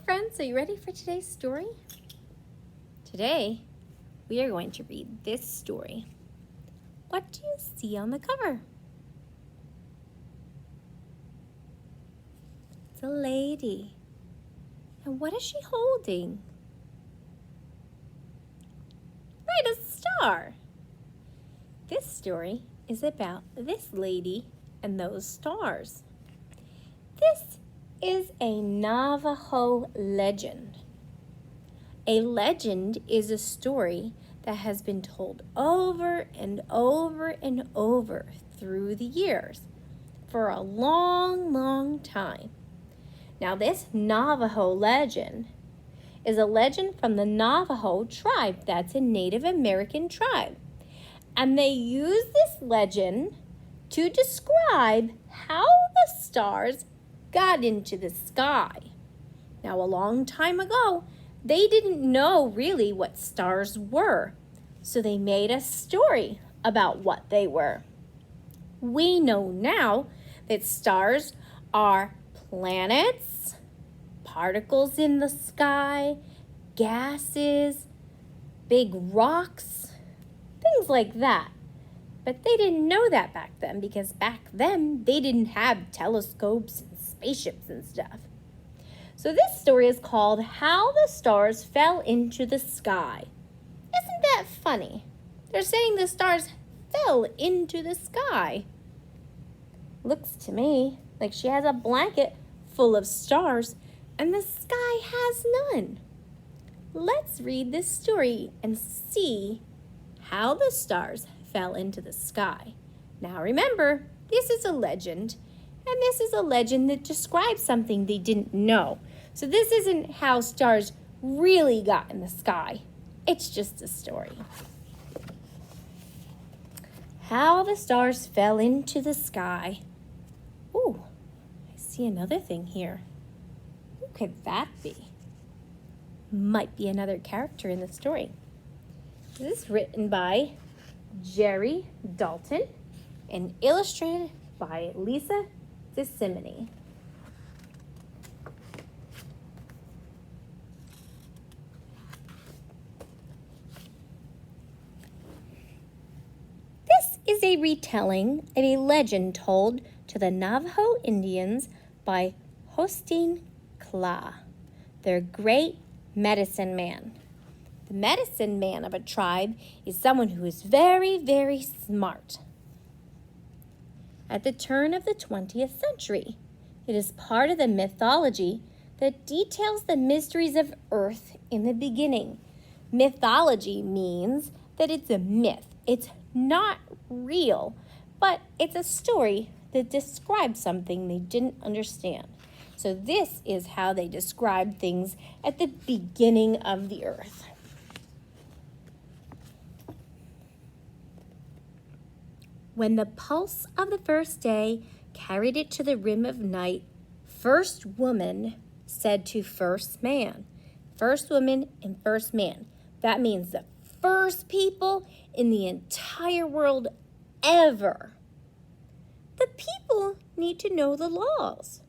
friends, are you ready for today's story? Today, we are going to read this story. What do you see on the cover? It's a lady. And what is she holding? Right, a star. This story is about this lady and those stars. This is a Navajo legend. A legend is a story that has been told over and over and over through the years for a long, long time. Now, this Navajo legend is a legend from the Navajo tribe. That's a Native American tribe. And they use this legend to describe how the stars got into the sky. Now, a long time ago, they didn't know really what stars were, so they made a story about what they were. We know now that stars are planets, particles in the sky, gases, big rocks, things like that. But they didn't know that back then because back then they didn't have telescopes and spaceships and stuff. So this story is called How the Stars Fell into the Sky. Isn't that funny? They're saying the stars fell into the sky. Looks to me like she has a blanket full of stars and the sky has none. Let's read this story and see how the stars fell into the sky. Now remember, this is a legend, and this is a legend that describes something they didn't know. So this isn't how stars really got in the sky. It's just a story. How the stars fell into the sky. Ooh, I see another thing here. Who could that be? Might be another character in the story. This is written by Jerry Dalton and illustrated by Lisa DeSimone. This is a retelling of a legend told to the Navajo Indians by Hosteen Kla, their great medicine man. The medicine man of a tribe is someone who is very, very smart. At the turn of the 20th century, it is part of the mythology that details the mysteries of Earth in the beginning. Mythology means that it's a myth. It's not real, but it's a story that describes something they didn't understand. So this is how they describe things at the beginning of the Earth. When the pulse of the first day carried it to the rim of night, first woman said to first man. First woman and first man. That means the first people in the entire world ever. The people need to know the laws.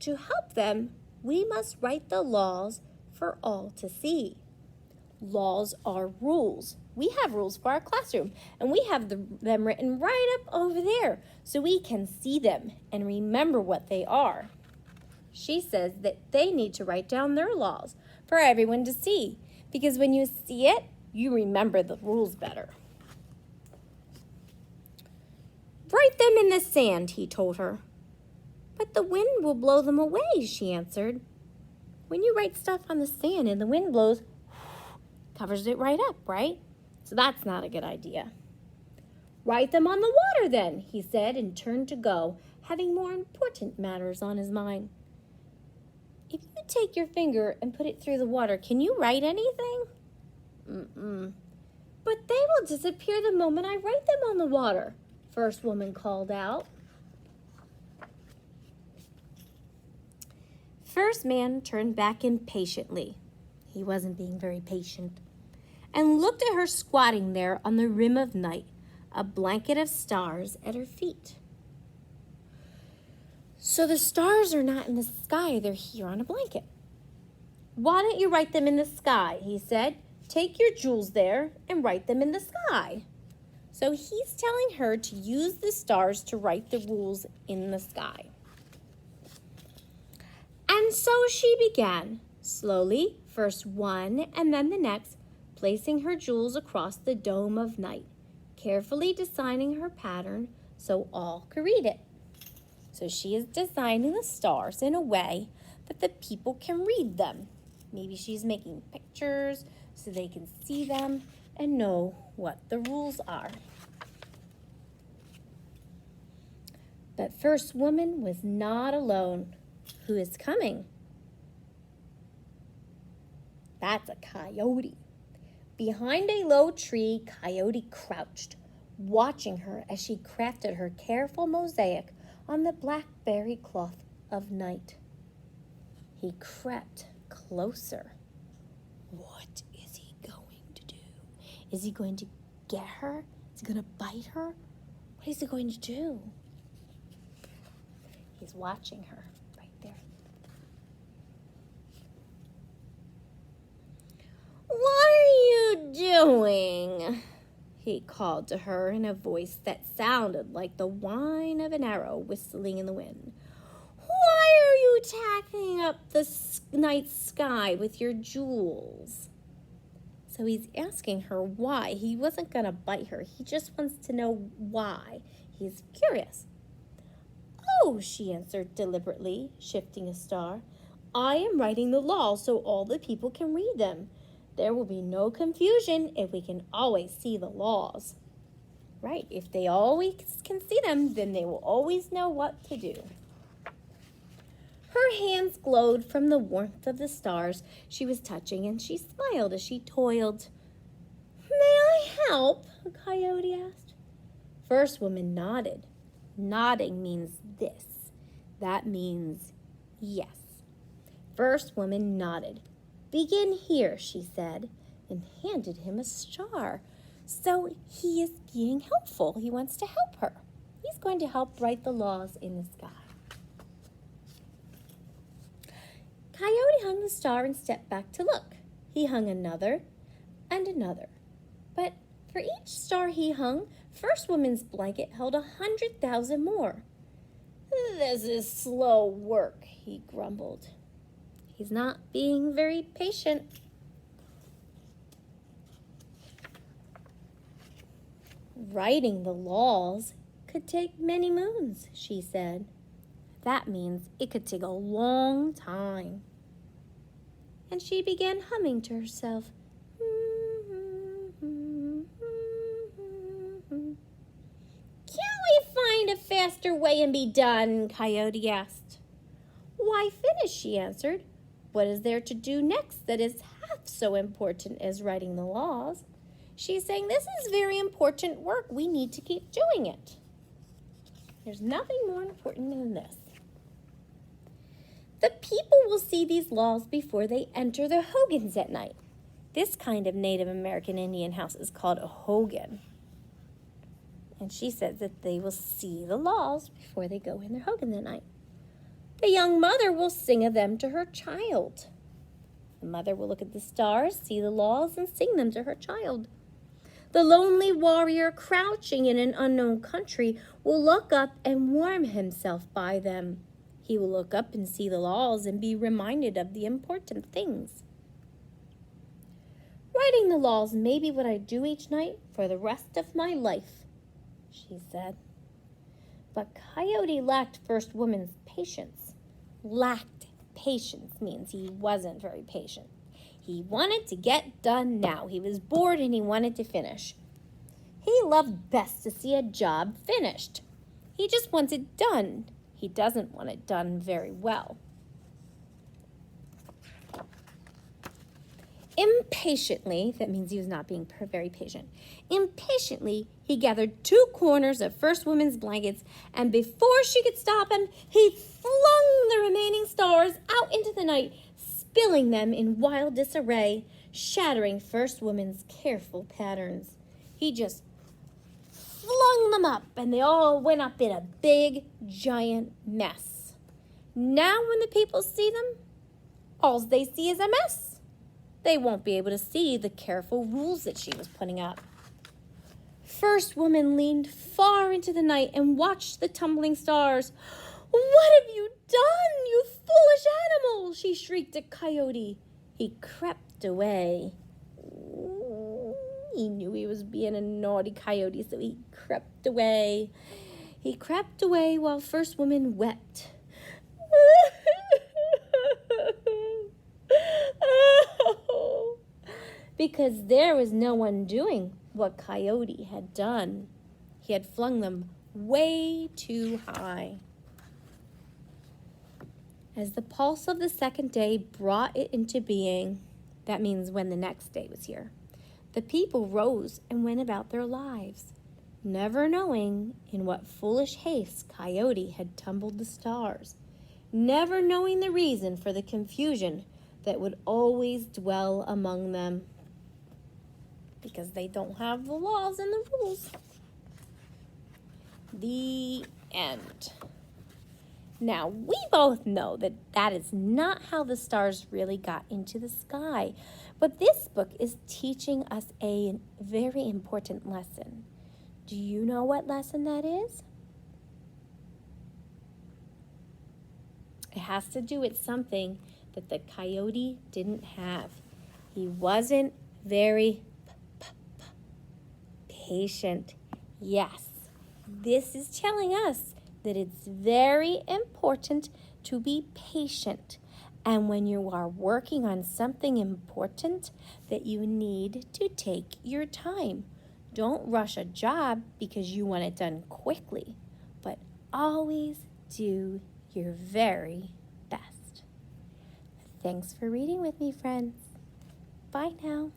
To help them, we must write the laws for all to see. Laws are rules. We have rules for our classroom, and we have them written right up over there so we can see them and remember what they are. She says that they need to write down their laws for everyone to see, because when you see it, you remember the rules better. Write them in the sand, he told her. But the wind will blow them away, she answered. When you write stuff on the sand and the wind blows, covers it right up, right? So that's not a good idea. Write them on the water then, he said, and turned to go, having more important matters on his mind. If you take your finger and put it through the water, can you write anything? But they will disappear the moment I write them on the water, first woman called out. First man turned back impatiently. He wasn't being very patient. And looked at her squatting there on the rim of night, a blanket of stars at her feet. So the stars are not in the sky, they're here on a blanket. Why don't you write them in the sky? He said. Take your jewels there and write them in the sky. So he's telling her to use the stars to write the rules in the sky. And so she began, slowly, first one and then the next, placing her jewels across the dome of night, carefully designing her pattern so all could read it. So she is designing the stars in a way that the people can read them. Maybe she's making pictures so they can see them and know what the rules are. But First Woman was not alone. Who is coming? That's a coyote. Behind a low tree, Coyote crouched, watching her as she crafted her careful mosaic on the blackberry cloth of night. He crept closer. What is he going to do? Is he going to get her? Is he going to bite her? What is he going to do? He's watching her right there. What are you doing? He called to her in a voice that sounded like the whine of an arrow whistling in the wind. Why are you tacking up the night sky with your jewels? So he's asking her why. He wasn't going to bite her. He just wants to know why. He's curious. Oh, she answered deliberately, shifting a star. I am writing the laws so all the people can read them. There will be no confusion if we can always see the laws. Right, if they always can see them, then they will always know what to do. Her hands glowed from the warmth of the stars she was touching, and she smiled as she toiled. May I help? A coyote asked. First Woman nodded. Nodding means this. That means yes. First Woman nodded. Begin here, she said, and handed him a star. So he is being helpful. He wants to help her. He's going to help write the laws in the sky. Coyote hung the star and stepped back to look. He hung another and another. But for each star he hung, First Woman's blanket held 100,000 more. This is slow work, he grumbled. He's not being very patient. Writing the laws could take many moons, she said. That means it could take a long time. And she began humming to herself. Can't we find a faster way and be done? Coyote asked. Why finish, she answered. What is there to do next that is half so important as writing the laws? She's saying this is very important work. We need to keep doing it. There's nothing more important than this. The people will see these laws before they enter their hogans at night. This kind of Native American Indian house is called a hogan. And she says that they will see the laws before they go in their hogan at night. The young mother will sing of them to her child. The mother will look at the stars, see the laws, and sing them to her child. The lonely warrior crouching in an unknown country will look up and warm himself by them. He will look up and see the laws and be reminded of the important things. Writing the laws may be what I do each night for the rest of my life, she said. But Coyote lacked First Woman's patience. Lacked patience means he wasn't very patient. He wanted to get done now. He was bored and he wanted to finish. He loved best to see a job finished. He just wants it done. He doesn't want it done very well. Impatiently, that means he was not being very patient. Impatiently, he gathered 2 corners of First Woman's blankets, and before she could stop him, he flung the remaining stars out into the night, spilling them in wild disarray, shattering First Woman's careful patterns. He just flung them up, and they all went up in a big, giant mess. Now when the people see them, All they see is a mess. They won't be able to see the careful rules that she was putting up. First Woman leaned far into the night and watched the tumbling stars. "What have you done, you foolish animal?" she shrieked at Coyote. He crept away. He knew he was being a naughty coyote, so he crept away. He crept away while First Woman wept. Because there was no one doing what Coyote had done. He had flung them way too high. As the pulse of the second day brought it into being, that means when the next day was here, the people rose and went about their lives, never knowing in what foolish haste Coyote had tumbled the stars, never knowing the reason for the confusion that would always dwell among them, because they don't have the laws and the rules. The end. Now, we both know that that is not how the stars really got into the sky, but this book is teaching us a very important lesson. Do you know what lesson that is? It has to do with something that the coyote didn't have. He wasn't very patient. Yes, this is telling us that it's very important to be patient. And when you are working on something important, that you need to take your time. Don't rush a job because you want it done quickly, but always do your very best. Thanks for reading with me, friends. Bye now.